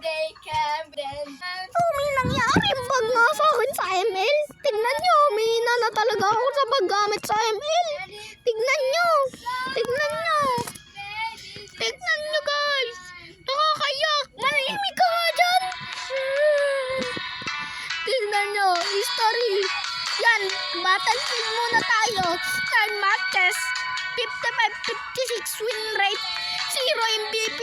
they can bend. May nangyari bag nga sa akin sa ML. Tignan nyo, umihina na talaga ako sa paggamit sa ML. Tignan nyo. Tignan nyo. Tignan nyo guys. Nakakayak. Manahimik ka nga dyan. Tignan nyo, history. Yan, battlefield muna tayo. 9 matches. 55-56 win rate. 0 MVP.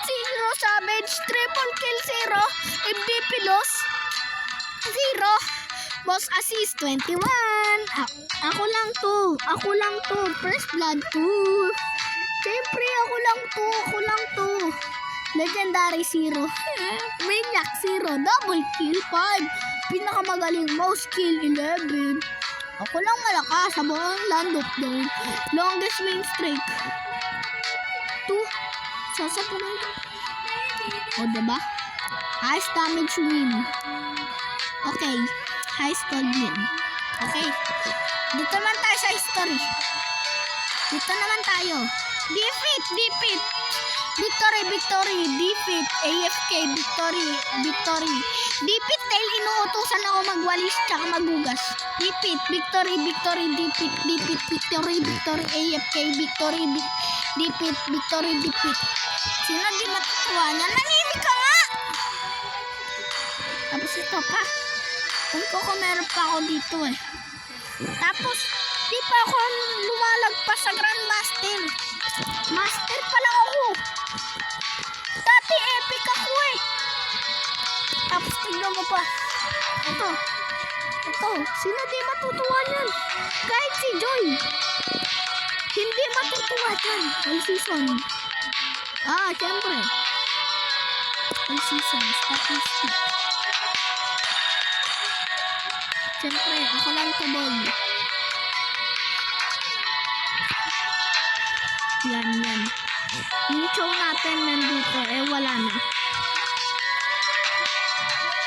0 savage. Triple kill 0. MVP loss 0. Boss assist 21. Ako lang to. First blood 2. Siyempre ako lang to. Legendary 0. Maniac 0. Double kill 5. Pinakamagaling most kill 11. Ako lang malakas sa buong land of dawn. Longest win streak 2. Sasapunan ko. O diba? Highest damage win. Okay. Highest gold win. Okay. Dito naman tayo sa history. Dito naman tayo. Defeat. Victory. Defeat. AFK. Victory. Defeat dahil inuutusan ako magwalis tsaka magugas. Defeat. Victory. Defeat. Victory. AFK. Victory. Defeat. Sino di matutuwa niya? Nanimik ka nga! Tapos ito pa. Kung meron pa ako dito eh. Tapos, di pa ako lumalagpas sa Grandmaster. Master pa lang ako. Dati epic ako eh. Tapos tignan mo pa. Ito. Sino di matutuwa niyan? Kahit si Joy. Hindi matutuwa dyan. All season. Siyempre. All season. Statistic. Siyempre, ako lang to boy. Yan. Yung show natin nandito, wala na.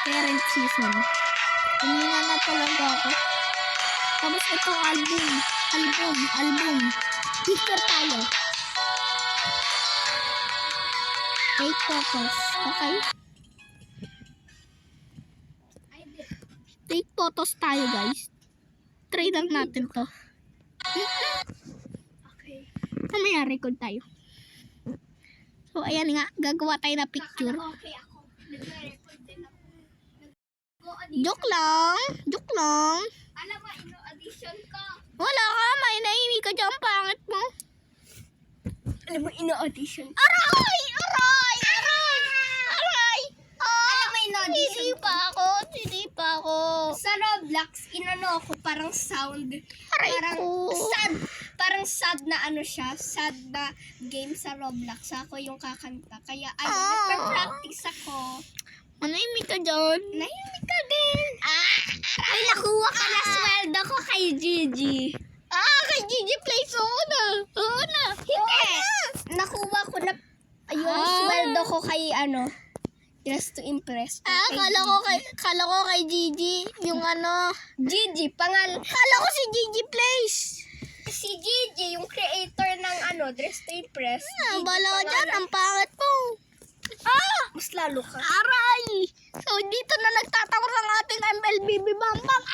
Current season. Hinina na talaga ako. Tapos ito, album. Picture tayo. Take photos. Okay? Take photos tayo, guys. Try lang natin to. Okay. Mamaya record tayo. So, ayan nga. Gagawa tayo na picture. Okay ako. Nagre-record din ako. Joke lang. Alam mo, ino-audition ko. Wala ka. May naimik ka dyan. Pangit mo. Alam mo, ino-audition ko. Aray! Alam mo, ino-audition Hindi pa ako. Sa Roblox, inano ako, parang sound. Aray Parang ko. sad. Parang sad na ano siya. Sad na game sa Roblox. Ako yung kakanta. Kaya nagpa-practice ako. Manahimik ka dyan. Nahimik ka din. Ay, nakuha ka na sweldo ko kay Gigi. Kay Gigi Plays. Oo na. Hindi. Nakuha ko na yung sweldo ko kay just to impress. Kala ko kay Gigi. Yung Gigi, Kala ko si Gigi Plays. si Gigi, yung creator ng dress to impress. Gigi Bala ka dyan. pangalan. Ang pangit mo. Mas lalo ka. Aray! So, dito na nagtatapos ang ating MLBB Bambang.